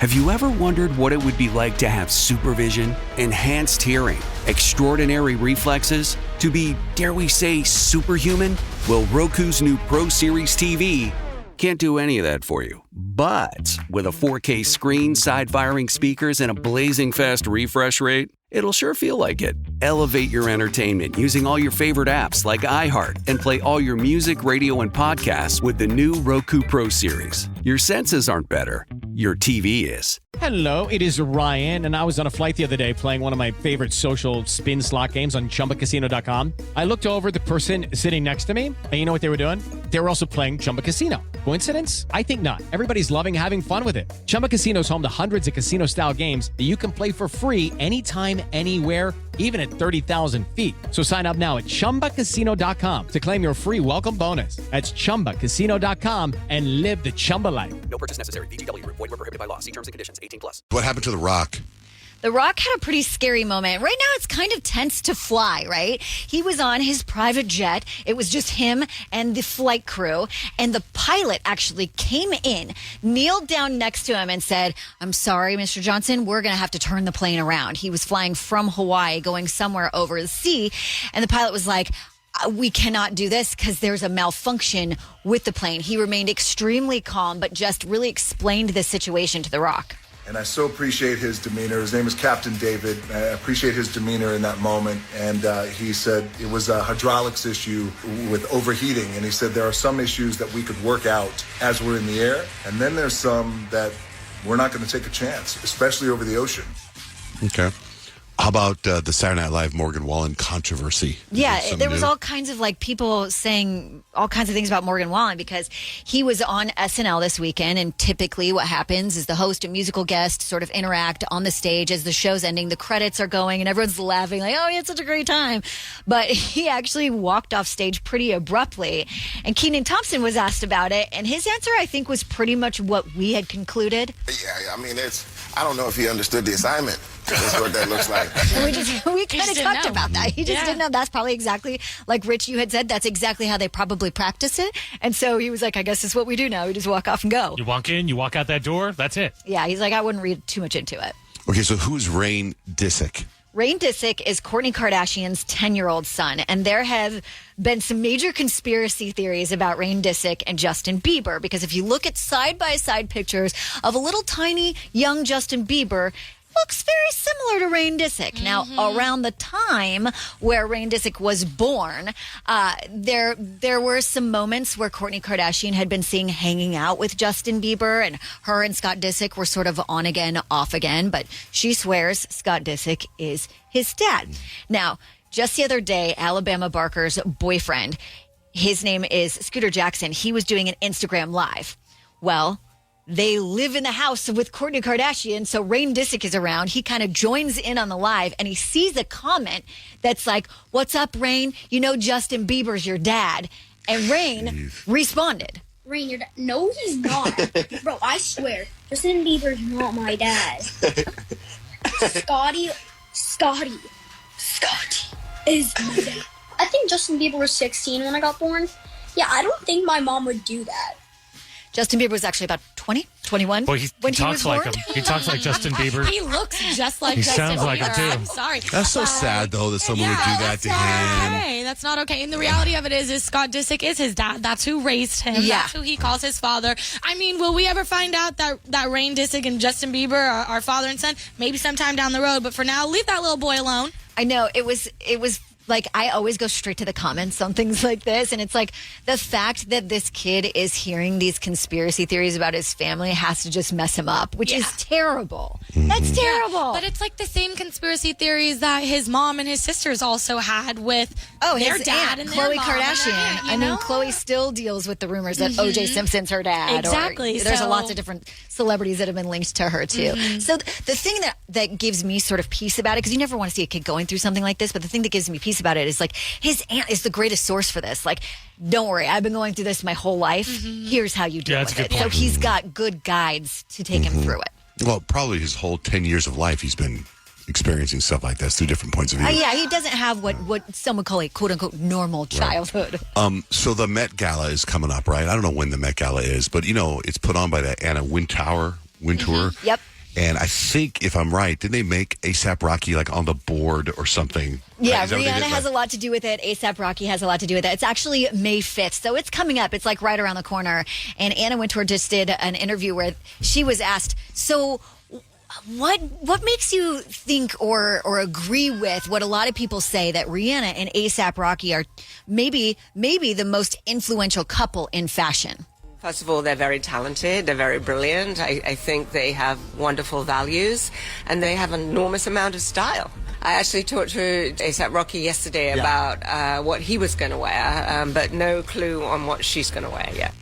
Have you ever wondered what it would be like to have supervision, enhanced hearing, extraordinary reflexes, to be, dare we say, superhuman? Well, Roku's new Pro Series TV can't do any of that for you. But with a 4K screen, side-firing speakers, and a blazing fast refresh rate, it'll sure feel like it. Elevate your entertainment using all your favorite apps like iHeart and play all your music, radio, and podcasts with the new Roku Pro Series. Your senses aren't better. Your TV is. Hello, it is Ryan, and I was on a flight the other day playing one of my favorite social spin slot games on ChumbaCasino.com. I looked over at the person sitting next to me, and you know what they were doing? They were also playing Chumba Casino. Coincidence? I think not. Everybody's loving having fun with it. Chumba Casino is home to hundreds of casino-style games that you can play for free anytime, anywhere, even at 30,000 feet. So sign up now at ChumbaCasino.com to claim your free welcome bonus. That's ChumbaCasino.com and live the Chumba life. No purchase necessary. VGW. Void where prohibited by law. See terms and conditions. 18+. What happened to The Rock? The Rock had a pretty scary moment. Right now, it's kind of tense to fly, right? He was on his private jet. It was just him and the flight crew. And the pilot actually came in, kneeled down next to him and said, "I'm sorry, Mr. Johnson, we're going to have to turn the plane around." He was flying from Hawaii, going somewhere over the sea. And the pilot was like, "We cannot do this because there's a malfunction with the plane." He remained extremely calm, but just really explained the situation to The Rock. And I so appreciate his demeanor. His name is Captain David. I appreciate his demeanor in that moment. And he said it was a hydraulics issue with overheating. And he said there are some issues that we could work out as we're in the air. And then there's some that we're not going to take a chance, especially over the ocean. Okay. How about the Saturday Night Live Morgan Wallen controversy? Yeah, there was all kinds of people saying all kinds of things about Morgan Wallen because he was on SNL this weekend, and typically what happens is the host and musical guest sort of interact on the stage as the show's ending, the credits are going, and everyone's laughing like, "Oh, he had such a great time." But he actually walked off stage pretty abruptly, and Kenan Thompson was asked about it, and his answer, I think, was pretty much what we had concluded. Yeah, I mean, I don't know if he understood the assignment. That's what that looks like. We kind of talked about that. He just didn't know. That's probably exactly like Rich, you had said, that's exactly how they probably practice it. And so he was like, "I guess this is what we do now. We just walk off and go." You walk in, you walk out that door, that's it. Yeah, he's like, "I wouldn't read too much into it." Okay, so who's Rain Disick? Rain Disick is Kourtney Kardashian's 10-year-old son, and there have been some major conspiracy theories about Rain Disick and Justin Bieber, because if you look at side-by-side pictures of a little tiny young Justin Bieber, looks very similar to Rain Disick. Mm-hmm. Now, around the time where Rain Disick was born, there were some moments where Kourtney Kardashian had been seen hanging out with Justin Bieber, and her and Scott Disick were sort of on again, off again, but she swears Scott Disick is his dad. Now, just the other day, Alabama Barker's boyfriend, his name is Scooter Jackson, he was doing an Instagram Live. Well, they live in the house with Kourtney Kardashian, so Rain Disick is around. He kind of joins in on the live, and he sees a comment that's like, "What's up, Rain? You know Justin Bieber's your dad." And Rain responded. "Rain, your dad? No, he's not. Bro, I swear, Justin Bieber's not my dad. Scotty is my dad." I think Justin Bieber was 16 when I got born. Yeah, I don't think my mom would do that. Justin Bieber was actually about 20, 21 Boy, he talks like him. He talks like Justin Bieber. He looks just like Justin Bieber. He sounds like him, too. I'm sorry. That's so sad, though, that someone would do that to him. Okay. That's not okay. And the reality of it is Scott Disick is his dad. That's who raised him. Yeah. That's who he calls his father. I mean, will we ever find out that Rain Disick and Justin Bieber are father and son? Maybe sometime down the road. But for now, leave that little boy alone. I know. It was like, I always go straight to the comments on things like this. And it's like the fact that this kid is hearing these conspiracy theories about his family has to just mess him up, which is terrible. Mm-hmm. That's terrible. But it's like the same conspiracy theories that his mom and his sisters also had with their his dad aunt, and Khloe their mom. Kardashian. I mean, Khloe still deals with the rumors that O.J. Simpson's her dad. Exactly. There's lots of different celebrities that have been linked to her, too. Mm-hmm. So the thing that gives me sort of peace about it, because you never want to see a kid going through something like this, but the thing that gives me peace about it is, like, his aunt is the greatest source for this. Like, don't worry, I've been going through this my whole life. Mm-hmm. Here's how you deal that's with a it. good So point. he's got good guides to take him through it. Well, probably his whole 10 years of life, he's been experiencing stuff like this through different points of view. Yeah, he doesn't have what some would call a quote-unquote normal childhood. So the Met Gala is coming up, right? I don't know when the Met Gala is, but, you know, it's put on by the Anna Wintour Wintour. Yep. And I think, if I'm right, didn't they make A$AP Rocky like on the board or something? Yeah, Right? Is that what they Rihanna did? has a lot to do with it. A$AP Rocky has a lot to do with it. It's actually May 5th, so it's coming up. It's like right around the corner. And Anna Wintour just did an interview where she was asked, so what makes you think or agree with what a lot of people say that Rihanna and A$AP Rocky are maybe the most influential couple in fashion? First of all, they're very talented. They're very brilliant. I think they have wonderful values, and they have an enormous amount of style. I actually talked to A$AP Rocky yesterday about what he was going to wear, but no clue on what she's going to wear yet.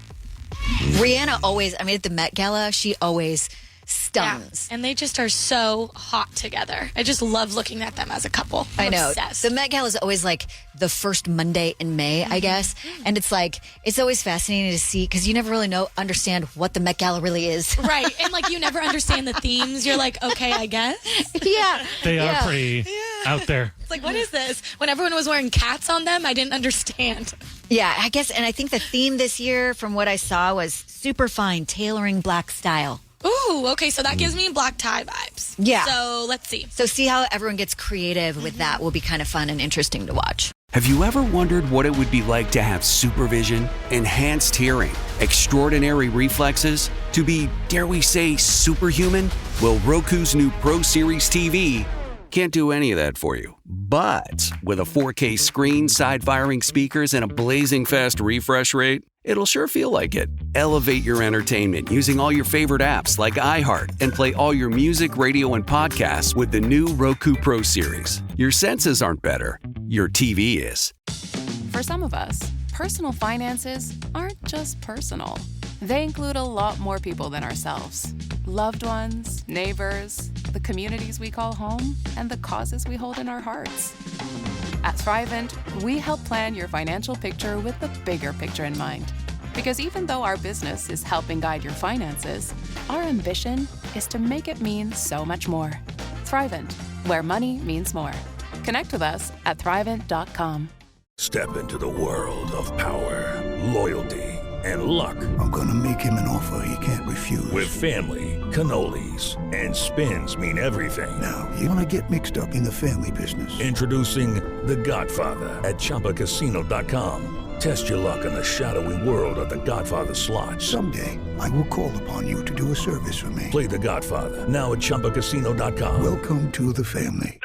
Rihanna always, at the Met Gala, she always stuns. Yeah. And they just are so hot together. I just love looking at them as a couple. I know. Obsessed. The Met Gala is always like the first Monday in May, I guess. And it's like, it's always fascinating to see because you never really understand what the Met Gala really is. Right. And like you never understand the themes. You're like, okay, I guess. Yeah. They are pretty out there. It's like, what is this? When everyone was wearing cats on them, I didn't understand. Yeah, I guess. And I think the theme this year, from what I saw, was super fine tailoring black style. Ooh, okay, so that gives me black tie vibes. Yeah. So let's see. So see how everyone gets creative with that will be kind of fun and interesting to watch. Have you ever wondered what it would be like to have supervision, enhanced hearing, extraordinary reflexes, to be, dare we say, superhuman? Well, Roku's new Pro Series TV can't do any of that for you. But with a 4K screen, side-firing speakers, and a blazing fast refresh rate, it'll sure feel like it. Elevate your entertainment using all your favorite apps like iHeart and play all your music, radio, and podcasts with the new Roku Pro Series. Your senses aren't better. Your TV is. For some of us, personal finances aren't just personal. They include a lot more people than ourselves. Loved ones, neighbors, the communities we call home, and the causes we hold in our hearts. At Thrivent, we help plan your financial picture with the bigger picture in mind. Because even though our business is helping guide your finances, our ambition is to make it mean so much more. Thrivent, where money means more. Connect with us at Thrivent.com. Step into the world of power, loyalty, and luck. I'm gonna make him an offer he can't refuse. With family, cannolis, and spins mean everything. Now, you wanna get mixed up in the family business. Introducing The Godfather at ChumbaCasino.com. Test your luck in the shadowy world of The Godfather slot. Someday, I will call upon you to do a service for me. Play The Godfather now at ChumbaCasino.com. Welcome to the family.